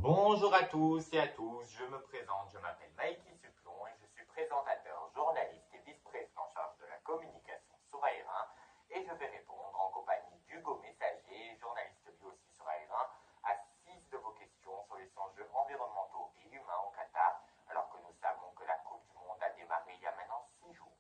Bonjour à tous et à tous, je me présente, je m'appelle Maïki Suplon et je suis présentateur, journaliste et vice-président en charge de la communication sur AR1 et je vais répondre en compagnie d'Hugo Messager, journaliste lui aussi sur AR1, à 6 de vos questions sur les enjeux environnementaux et humains au Qatar, alors que nous savons que la Coupe du Monde a démarré il y a maintenant 6 jours.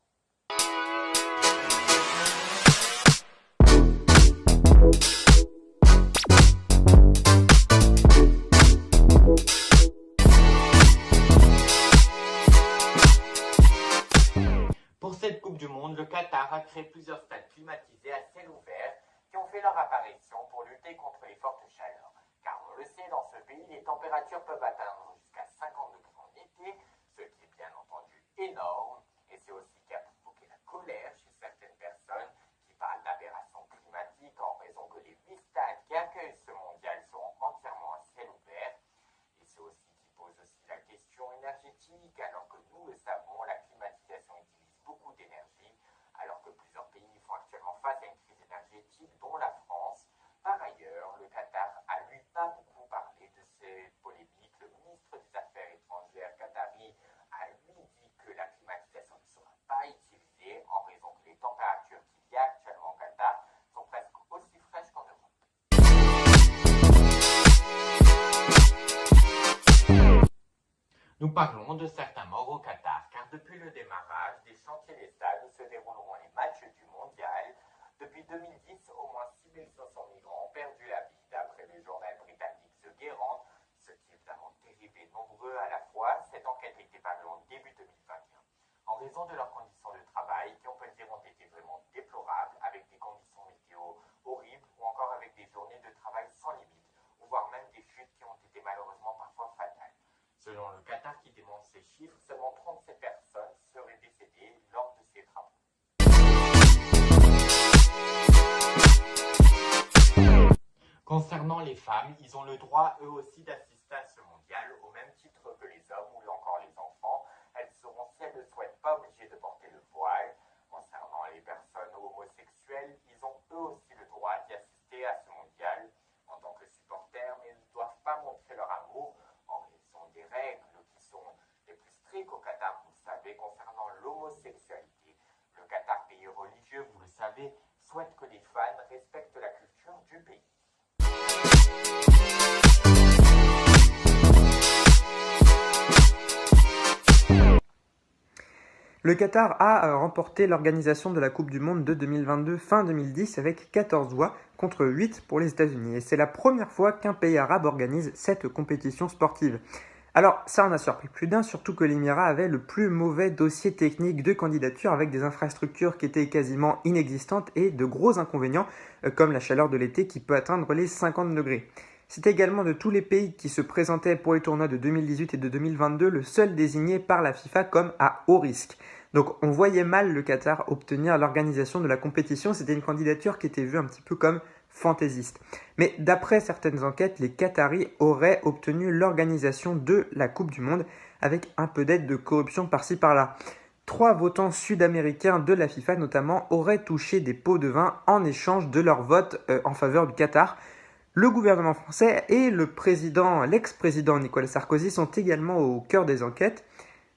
Pour cette Coupe du Monde, le Qatar a créé plusieurs stades climatisés à ciel ouvert qui ont fait leur apparition pour lutter contre les fortes chaleurs. Car on le sait, dans ce pays, les températures peuvent atteindre jusqu'à 50 degrés en été, ce qui est bien entendu énorme. Et c'est aussi qui a provoqué la colère chez certaines personnes qui parlent d'aberration climatique en raison que les 8 stades qui accueillent ce mondial seront entièrement à ciel ouvert. Et c'est aussi qui pose aussi la question énergétique, alors que nous le savons, la climatisation utilise beaucoup d'énergie, alors que plusieurs pays font actuellement face à une crise énergétique, dont la France. Par ailleurs, le Qatar a lui pas beaucoup parlé de ces polémiques. Le ministre des Affaires étrangères qatari a lui dit que la climatisation ne sera pas utilisée en raison que les températures qu'il y a actuellement au Qatar sont presque aussi fraîches qu'en Europe. Nous parlons de certains morts au Qatar, car depuis le démarrage des chantiers des stades où se dérouleront les matchs du mondial, depuis 2010, au moins 6500 migrants ont perdu la vie, d'après le journal britannique The Guardian, ce qui est évidemment terrible et nombreux à la fois. Cette enquête a été parue en début 2021. En raison de leurs conditions de travail, qui on peut le dire ont été vraiment déplorables, avec des conditions météo horribles ou encore avec des journées de travail sans limite, ou voire même des chutes qui ont été malheureusement parfois fatales. Selon le Qatar qui démontre ces chiffres, seulement 37 personnes seraient décédées lors de ces travaux. Concernant les femmes, ils ont le droit eux aussi d'assister à ce mondial, au même titre que les hommes ou encore les enfants. Elles seront, si elles ne le souhaitent pas, obligées de porter le voile. Concernant les personnes homosexuelles, ils ont eux aussi le droit d'y assister à ce mondial en tant que supporters, mais ils ne doivent pas montrer leur amour en raison des règles qui sont les plus strictes au Qatar, vous le savez, concernant l'homosexualité. Le Qatar, pays religieux, vous le savez, souhaite que les fans respectent la culture du pays. Le Qatar a remporté l'organisation de la Coupe du Monde de 2022 fin 2010 avec 14 voix contre 8 pour les États-Unis. Et c'est la première fois qu'un pays arabe organise cette compétition sportive. Alors ça en a surpris plus d'un, surtout que l'Émirat avait le plus mauvais dossier technique de candidature avec des infrastructures qui étaient quasiment inexistantes et de gros inconvénients comme la chaleur de l'été qui peut atteindre les 50 degrés. C'est également de tous les pays qui se présentaient pour les tournois de 2018 et de 2022 le seul désigné par la FIFA comme à haut risque. Donc on voyait mal le Qatar obtenir l'organisation de la compétition, c'était une candidature qui était vue un petit peu comme fantaisiste. Mais d'après certaines enquêtes, les Qataris auraient obtenu l'organisation de la Coupe du Monde avec un peu d'aide de corruption par-ci par-là. 3 votants sud-américains de la FIFA notamment auraient touché des pots de vin en échange de leur vote en faveur du Qatar. Le gouvernement français et l'ex-président Nicolas Sarkozy sont également au cœur des enquêtes.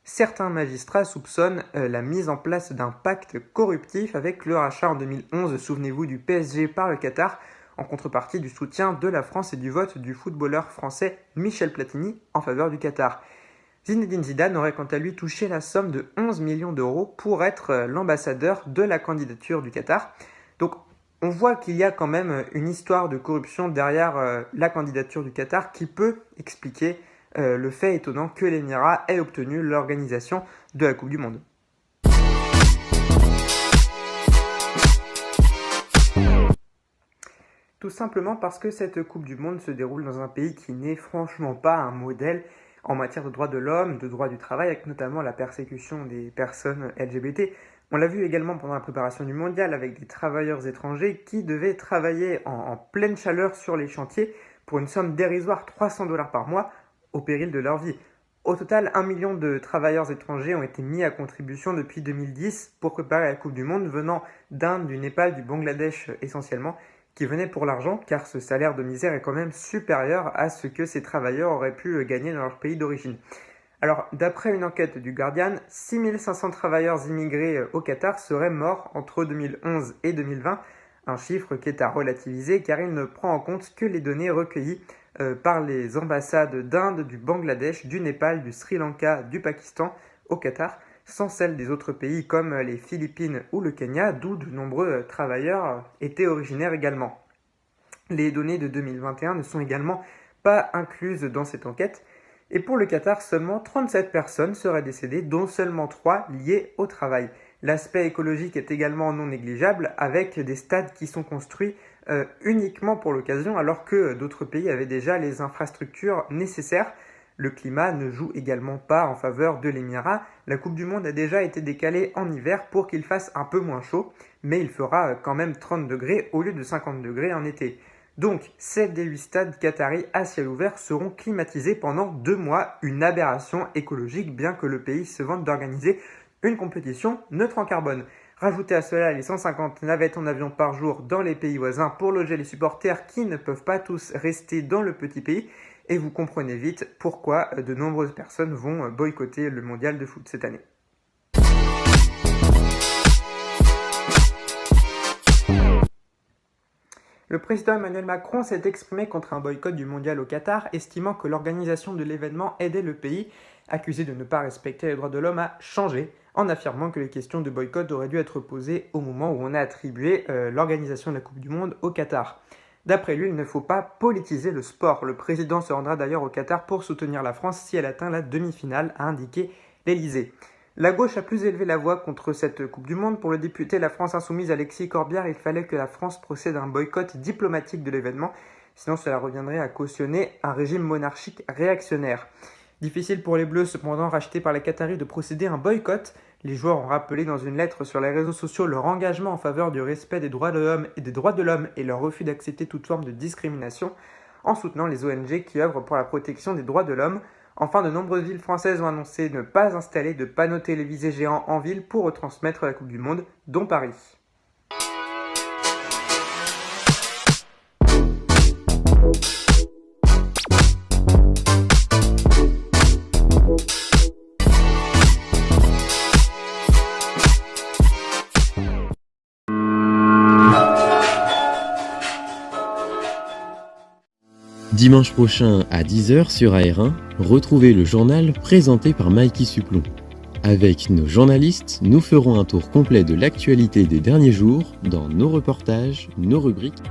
Certains magistrats soupçonnent la mise en place d'un pacte corruptif avec le rachat en 2011, souvenez-vous, du PSG par le Qatar, en contrepartie du soutien de la France et du vote du footballeur français Michel Platini en faveur du Qatar. Zinedine Zidane aurait quant à lui touché la somme de 11 millions d'euros pour être l'ambassadeur de la candidature du Qatar. Donc on voit qu'il y a quand même une histoire de corruption derrière la candidature du Qatar qui peut expliquer le fait étonnant que l'Émirat ait obtenu l'organisation de la Coupe du Monde. Tout simplement parce que cette Coupe du Monde se déroule dans un pays qui n'est franchement pas un modèle en matière de droits de l'homme, de droits du travail, avec notamment la persécution des personnes LGBT. On l'a vu également pendant la préparation du mondial avec des travailleurs étrangers qui devaient travailler en pleine chaleur sur les chantiers pour une somme dérisoire, $300 par mois, au péril de leur vie. Au total, 1 million de travailleurs étrangers ont été mis à contribution depuis 2010 pour préparer la Coupe du Monde, venant d'Inde, du Népal, du Bangladesh essentiellement. qui venaient pour l'argent, car ce salaire de misère est quand même supérieur à ce que ces travailleurs auraient pu gagner dans leur pays d'origine. Alors, d'après une enquête du Guardian, 6500 travailleurs immigrés au Qatar seraient morts entre 2011 et 2020, un chiffre qui est à relativiser car il ne prend en compte que les données recueillies par les ambassades d'Inde, du Bangladesh, du Népal, du Sri Lanka, du Pakistan au Qatar, sans celles des autres pays comme les Philippines ou le Kenya, d'où de nombreux travailleurs étaient originaires également. Les données de 2021 ne sont également pas incluses dans cette enquête. Et pour le Qatar, seulement 37 personnes seraient décédées, dont seulement 3 liées au travail. L'aspect écologique est également non négligeable, avec des stades qui sont construits uniquement pour l'occasion, alors que d'autres pays avaient déjà les infrastructures nécessaires. Le climat ne joue également pas en faveur de l'Émirat. La Coupe du Monde a déjà été décalée en hiver pour qu'il fasse un peu moins chaud, mais il fera quand même 30 degrés au lieu de 50 degrés en été. Donc, 7 des 8 stades qataris à ciel ouvert seront climatisés pendant 2 mois, une aberration écologique bien que le pays se vante d'organiser une compétition neutre en carbone. Rajoutez à cela les 150 navettes en avion par jour dans les pays voisins pour loger les supporters qui ne peuvent pas tous rester dans le petit pays et vous comprenez vite pourquoi de nombreuses personnes vont boycotter le mondial de foot cette année. Le président Emmanuel Macron s'est exprimé contre un boycott du mondial au Qatar, estimant que l'organisation de l'événement aidait le pays, accusé de ne pas respecter les droits de l'homme, à changer, en affirmant que les questions de boycott auraient dû être posées au moment où on a attribué l'organisation de la Coupe du Monde au Qatar. D'après lui, il ne faut pas politiser le sport. Le président se rendra d'ailleurs au Qatar pour soutenir la France si elle atteint la demi-finale, a indiqué l'Élysée. La gauche a plus élevé la voix contre cette Coupe du Monde. Pour le député La France Insoumise Alexis Corbière, il fallait que la France procède à un boycott diplomatique de l'événement, sinon cela reviendrait à cautionner un régime monarchique réactionnaire. Difficile pour les Bleus, cependant, rachetés par les Qataris, de procéder à un boycott. Les joueurs ont rappelé dans une lettre sur les réseaux sociaux leur engagement en faveur du respect des droits de l'homme et leur refus d'accepter toute forme de discrimination, en soutenant les ONG qui œuvrent pour la protection des droits de l'homme. Enfin, de nombreuses villes françaises ont annoncé ne pas installer de panneaux télévisés géants en ville pour retransmettre la Coupe du Monde, dont Paris. Dimanche prochain à 10h sur AR1, retrouvez le journal présenté par Mikey Suplon. Avec nos journalistes, nous ferons un tour complet de l'actualité des derniers jours dans nos reportages, nos rubriques